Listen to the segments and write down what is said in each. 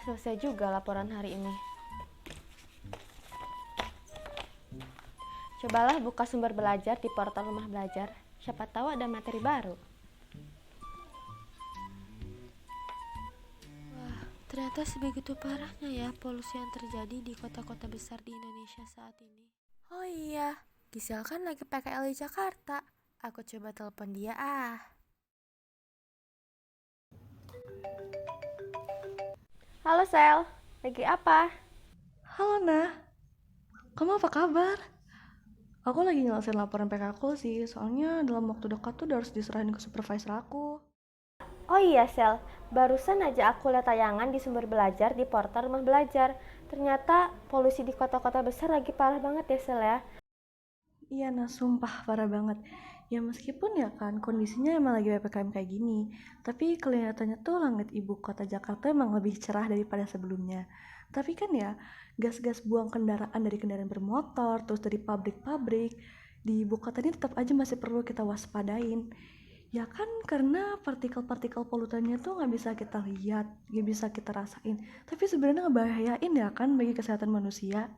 Selesai juga laporan hari ini. Cobalah buka sumber belajar di portal Rumah Belajar. Siapa tahu ada materi baru. Wah, ternyata sebegitu parahnya ya polusi yang terjadi di kota-kota besar di Indonesia saat ini. Oh iya, Gisel kan lagi PKL di Jakarta. Aku coba telepon dia Halo Sel, lagi apa? Halo Nah, kamu apa kabar? Aku lagi ngelesain laporan PK aku sih, soalnya dalam waktu dekat tuh udah harus diserahin ke supervisor aku. Oh iya Sel, barusan aja aku lihat tayangan di sumber belajar di portal Rumah Belajar. Ternyata polusi di kota-kota besar lagi parah banget ya Sel ya. Iya Nah, sumpah parah banget. Ya meskipun ya kan kondisinya emang lagi PPKM kayak gini, tapi kelihatannya tuh langit ibu kota Jakarta emang lebih cerah daripada sebelumnya. Tapi kan ya, gas-gas buang kendaraan dari kendaraan bermotor, terus dari pabrik-pabrik, di ibu kota ini tetap aja masih perlu kita waspadain. Ya kan karena partikel-partikel polutannya tuh nggak bisa kita lihat, nggak bisa kita rasain. Tapi sebenarnya ngebahayain ya kan bagi kesehatan manusia.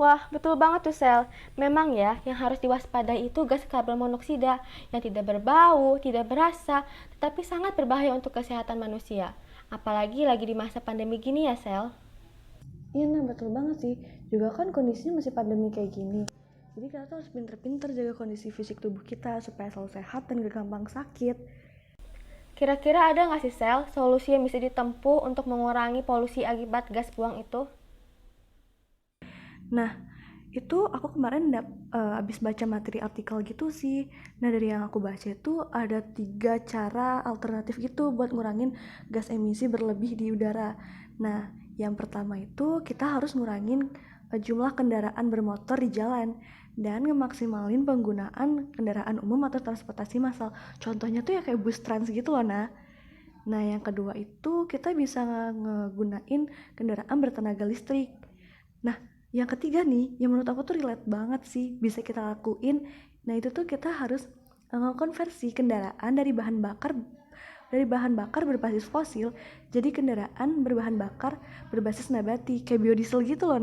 Wah, betul banget tuh Sel. Memang ya, yang harus diwaspadai itu gas karbon monoksida yang tidak berbau, tidak berasa, tetapi sangat berbahaya untuk kesehatan manusia. Apalagi lagi di masa pandemi gini ya Sel. Iya nah betul banget sih. Juga kan kondisinya masih pandemi kayak gini. Jadi kita tuh harus pinter-pinter jaga kondisi fisik tubuh kita supaya selalu sehat dan gak gampang sakit. Kira-kira ada nggak sih Sel solusi yang bisa ditempuh untuk mengurangi polusi akibat gas buang itu? Nah, itu aku kemarin abis baca materi artikel gitu sih. Nah, dari yang aku baca itu ada 3 cara alternatif gitu buat ngurangin gas emisi berlebih di udara. Nah, yang pertama itu kita harus ngurangin jumlah kendaraan bermotor di jalan dan ngemaksimalin penggunaan kendaraan umum atau transportasi massal. Contohnya tuh ya kayak bus trans gitu loh, Nah, yang kedua itu kita bisa ngegunain kendaraan bertenaga listrik. Nah, yang ketiga nih, yang menurut aku tuh relate banget sih, bisa kita lakuin. Nah, itu tuh kita harus konversi kendaraan dari bahan bakar berbasis fosil jadi kendaraan berbahan bakar berbasis nabati kayak biodiesel gitu loh,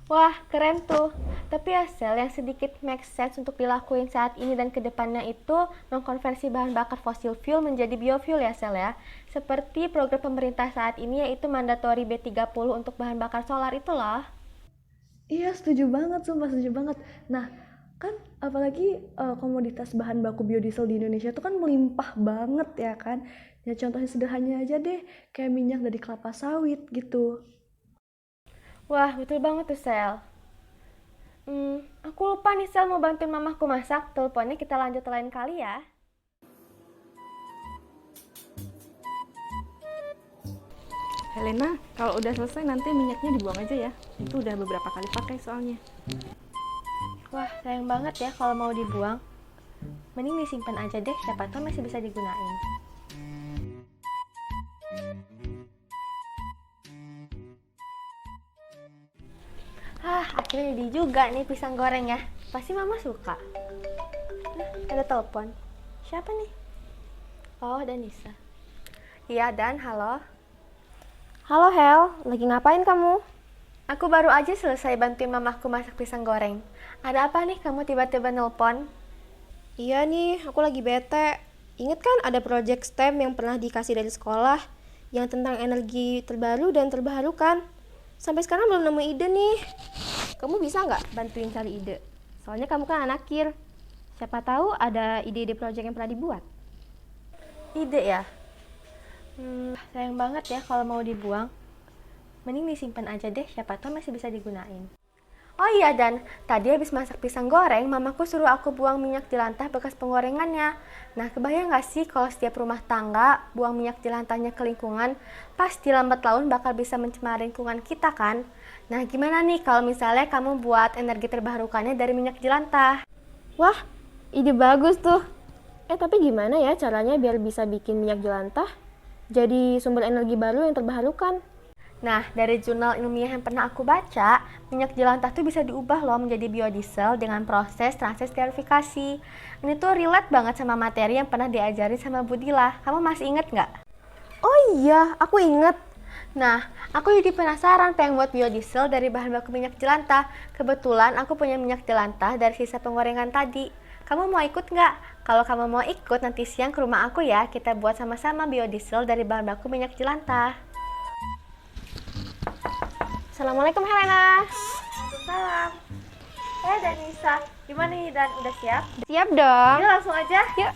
Wah, keren tuh. Tapi ya Sel, yang sedikit make sense untuk dilakuin saat ini dan kedepannya itu mengkonversi bahan bakar fosil fuel menjadi biofuel ya Sel ya. Seperti program pemerintah saat ini yaitu mandatory B30 untuk bahan bakar solar itu loh. Iya, setuju banget, sumpah setuju banget. Nah, kan apalagi komoditas bahan baku biodiesel di Indonesia tuh kan melimpah banget ya kan. Ya contohnya sederhananya aja deh, kayak minyak dari kelapa sawit gitu. Wah, betul banget tuh Sel. Aku lupa nih Sel mau bantuin mamaku masak. Teleponnya kita lanjut lain kali ya. Helena, kalau udah selesai nanti minyaknya dibuang aja ya. Itu udah beberapa kali pakai soalnya. Wah, sayang banget ya kalau mau dibuang. Mending disimpan aja deh, siapa tahu masih bisa digunain. Akhirnya jadi juga nih pisang goreng ya. Pasti mama suka. Ada telepon. Siapa nih? Oh, Danisa. Iya, Dan, halo. Halo, Hel. Lagi ngapain kamu? Aku baru aja selesai bantuin mamaku masak pisang goreng. Ada apa nih kamu tiba-tiba nelpon? Iya nih, aku lagi bete. Ingat kan ada proyek STEM yang pernah dikasih dari sekolah yang tentang energi terbaru dan terbarukan. Sampai sekarang belum nemu ide nih. Kamu bisa nggak bantuin cari ide? Soalnya kamu kan anak kir. Siapa tahu ada ide-ide proyek yang pernah dibuat. Ide ya? Sayang banget ya kalau mau dibuang. Mending disimpan aja deh, siapa tahu masih bisa digunain. Oh iya Dan, tadi habis masak pisang goreng, mamaku suruh aku buang minyak jelantah bekas penggorengannya. Nah, kebayang gak sih kalau setiap rumah tangga buang minyak jelantahnya ke lingkungan, pasti lambat laun bakal bisa mencemari lingkungan kita kan? Nah, gimana nih kalau misalnya kamu buat energi terbarukannya dari minyak jelantah? Wah, ide bagus tuh. Tapi gimana ya caranya biar bisa bikin minyak jelantah jadi sumber energi baru yang terbarukan? Nah, dari jurnal ilmiah yang pernah aku baca, minyak jelantah tuh bisa diubah loh menjadi biodiesel dengan proses transesterifikasi. Ini tuh relate banget sama materi yang pernah diajari sama Budila. Kamu masih inget nggak? Oh iya, aku inget. Nah, aku jadi penasaran pengen buat biodiesel dari bahan baku minyak jelantah. Kebetulan aku punya minyak jelantah dari sisa penggorengan tadi. Kamu mau ikut nggak? Kalau kamu mau ikut, nanti siang ke rumah aku ya. Kita buat sama-sama biodiesel dari bahan baku minyak jelantah. Assalamualaikum Helena. Waalaikumsalam. Danisa, gimana nih Dan? Udah siap? Siap dong. Yuk langsung aja. Yuk.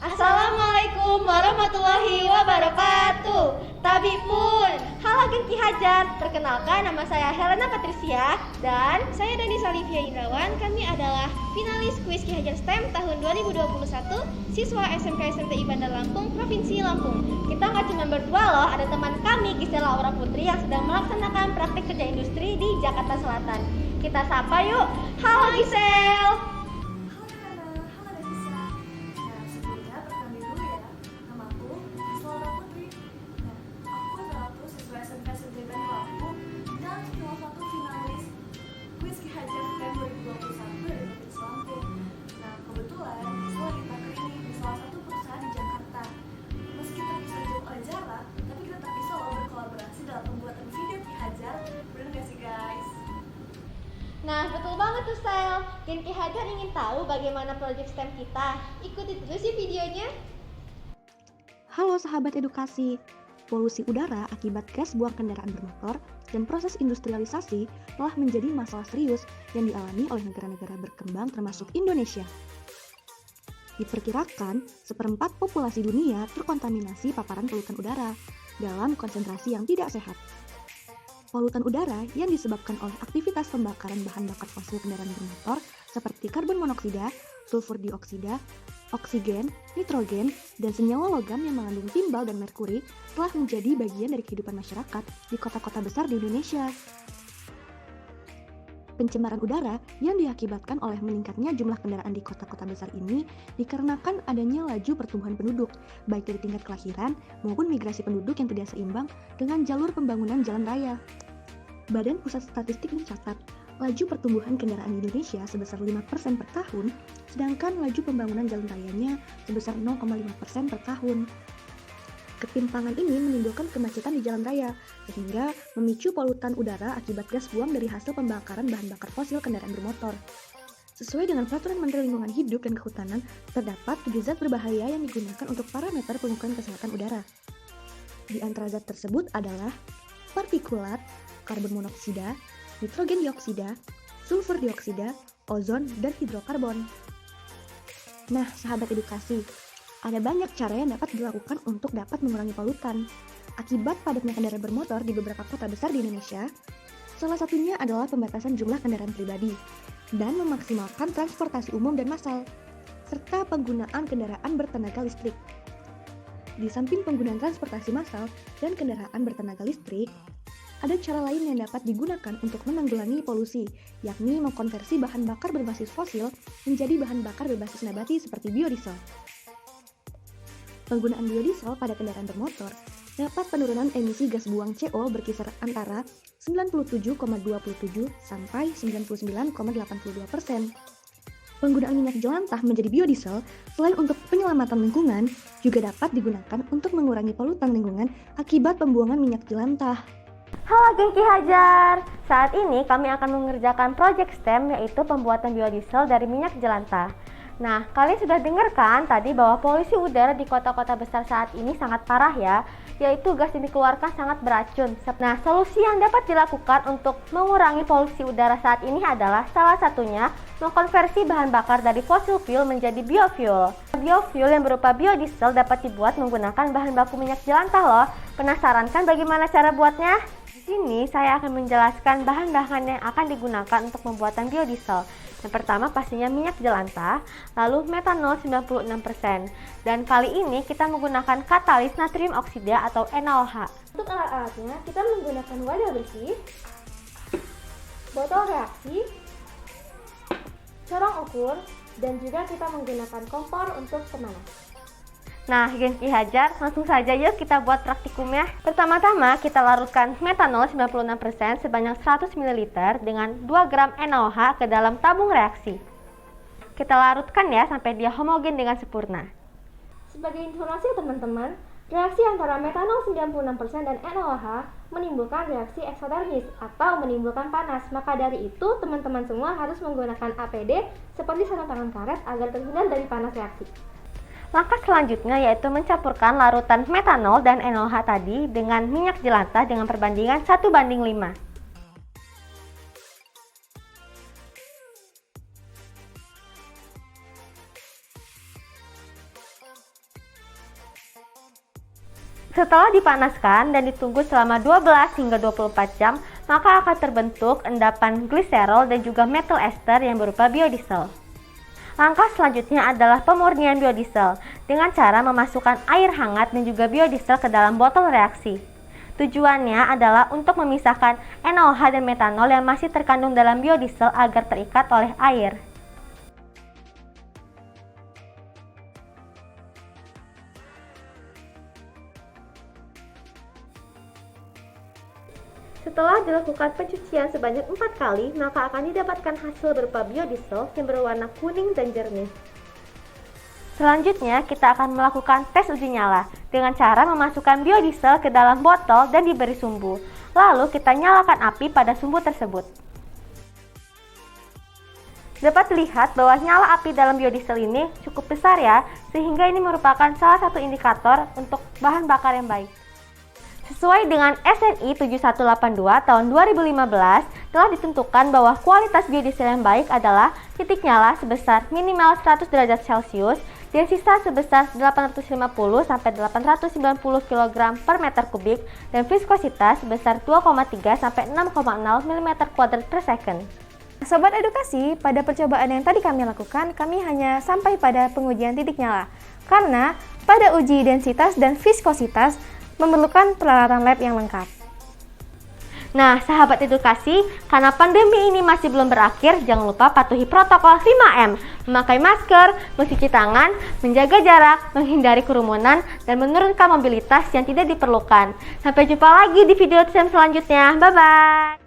Assalamualaikum warahmatullahi wabarakatuh. Tabipun. Halo Genki Hajar. Perkenalkan, nama saya Helena Patricia dan Saya Danisa Livia Indrawan. Kami adalah finalis kuis Ki Hajar STEM tahun 2021, siswa SMK SMTI Bandar Lampung, Provinsi Lampung. kita nggak cuma berdua loh, ada teman kami Gisela Aura Putri yang sedang melaksanakan praktik kerja industri di Jakarta Selatan. Kita sapa yuk. Halo Gisel. Nah, betul banget tuh Sel. Genki Hajar ingin tahu bagaimana proyek STEM kita. Ikuti terus ya videonya. Halo sahabat edukasi, polusi udara akibat gas buang kendaraan bermotor dan proses industrialisasi telah menjadi masalah serius yang dialami oleh negara-negara berkembang termasuk Indonesia. Diperkirakan, seperempat populasi dunia terkontaminasi paparan polutan udara dalam konsentrasi yang tidak sehat. Polutan udara yang disebabkan oleh aktivitas pembakaran bahan bakar fosil kendaraan bermotor seperti karbon monoksida, sulfur dioksida, oksigen, nitrogen, dan senyawa logam yang mengandung timbal dan merkuri telah menjadi bagian dari kehidupan masyarakat di kota-kota besar di Indonesia. Pencemaran udara yang diakibatkan oleh meningkatnya jumlah kendaraan di kota-kota besar ini dikarenakan adanya laju pertumbuhan penduduk, baik dari tingkat kelahiran maupun migrasi penduduk yang tidak seimbang dengan jalur pembangunan jalan raya. Badan Pusat Statistik mencatat, laju pertumbuhan kendaraan di Indonesia sebesar 5% per tahun, sedangkan laju pembangunan jalan rayanya sebesar 0,5% per tahun. Ketimpangan ini menimbulkan kemacetan di jalan raya, sehingga memicu polutan udara akibat gas buang dari hasil pembakaran bahan bakar fosil kendaraan bermotor. Sesuai dengan Peraturan Menteri Lingkungan Hidup dan Kehutanan, terdapat 7 zat berbahaya yang digunakan untuk parameter pengukuran kesehatan udara. Di antara zat tersebut adalah partikulat, karbon monoksida, nitrogen dioksida, sulfur dioksida, ozon, dan hidrokarbon. Nah, sahabat edukasi, ada banyak cara yang dapat dilakukan untuk dapat mengurangi polutan. Akibat padatnya kendaraan bermotor di beberapa kota besar di Indonesia, salah satunya adalah pembatasan jumlah kendaraan pribadi dan memaksimalkan transportasi umum dan massal, serta penggunaan kendaraan bertenaga listrik. Di samping penggunaan transportasi massal dan kendaraan bertenaga listrik, ada cara lain yang dapat digunakan untuk menanggulangi polusi, yakni mengkonversi bahan bakar berbasis fosil menjadi bahan bakar berbasis nabati seperti biodiesel. Penggunaan biodiesel pada kendaraan bermotor dapat penurunan emisi gas buang CO berkisar antara 97,27 sampai 99,82%. Penggunaan minyak jelantah menjadi biodiesel selain untuk penyelamatan lingkungan, juga dapat digunakan untuk mengurangi polutan lingkungan akibat pembuangan minyak jelantah. Halo Genki Hajar. Saat ini kami akan mengerjakan proyek STEM, yaitu pembuatan biodiesel dari minyak jelantah. Nah, kalian sudah dengar kan tadi bahwa polusi udara di kota-kota besar saat ini sangat parah ya, yaitu gas yang dikeluarkan sangat beracun. Nah, solusi yang dapat dilakukan untuk mengurangi polusi udara saat ini adalah salah satunya mengkonversi bahan bakar dari fossil fuel menjadi biofuel. Biofuel yang berupa biodiesel dapat dibuat menggunakan bahan baku minyak jelantah loh. Penasaran kan bagaimana cara buatnya? Di sini saya akan menjelaskan bahan-bahan yang akan digunakan untuk pembuatan biodiesel. Yang pertama pastinya minyak jelantah, lalu metanol 96%. Dan kali ini kita menggunakan katalis natrium oksida atau NaOH. Untuk alat-alatnya kita menggunakan wadah bersih, botol reaksi, corong ukur, dan juga kita menggunakan kompor untuk pemanas. Nah, Genki Hajar, langsung saja yuk kita buat praktikumnya. Pertama-tama kita larutkan metanol 96% sebanyak 100 ml dengan 2 gram NaOH ke dalam tabung reaksi. Kita larutkan ya sampai dia homogen dengan sempurna. Sebagai informasi teman-teman, Reaksi antara metanol 96% dan NaOH menimbulkan reaksi eksotermis atau menimbulkan panas. Maka dari itu, teman-teman semua harus menggunakan APD seperti sarung tangan karet agar terhindar dari panas reaksi. Langkah selanjutnya yaitu mencampurkan larutan metanol dan NaOH tadi dengan minyak jelantah dengan perbandingan 1:5. Setelah dipanaskan dan ditunggu selama 12 hingga 24 jam, maka akan terbentuk endapan gliserol dan juga metil ester yang berupa biodiesel. Langkah selanjutnya adalah pemurnian biodiesel dengan cara memasukkan air hangat dan juga biodiesel ke dalam botol reaksi. Tujuannya adalah untuk memisahkan NaOH dan metanol yang masih terkandung dalam biodiesel agar terikat oleh air. Setelah dilakukan pencucian sebanyak 4 kali, maka akan didapatkan hasil berupa biodiesel yang berwarna kuning dan jernih. Selanjutnya, kita akan melakukan tes uji nyala dengan cara memasukkan biodiesel ke dalam botol dan diberi sumbu. Lalu kita nyalakan api pada sumbu tersebut. Dapat dilihat bahwa nyala api dalam biodiesel ini cukup besar ya, sehingga ini merupakan salah satu indikator untuk bahan bakar yang baik. Sesuai dengan SNI 7182 tahun 2015, telah ditentukan bahwa kualitas biodiesel yang baik adalah titik nyala sebesar minimal 100 derajat Celcius dan sisa sebesar 850 sampai 890 kg per meter kubik dan viskositas sebesar 2,3 sampai 6,0 mm2 per second. Sobat edukasi, pada percobaan yang tadi kami lakukan, kami hanya sampai pada pengujian titik nyala. Karena pada uji densitas dan viskositas memerlukan peralatan lab yang lengkap. Nah, sahabat edukasi, karena pandemi ini masih belum berakhir, jangan lupa patuhi protokol 5M, memakai masker, mencuci tangan, menjaga jarak, menghindari kerumunan, dan menurunkan mobilitas yang tidak diperlukan. Sampai jumpa lagi di video selanjutnya. Bye-bye!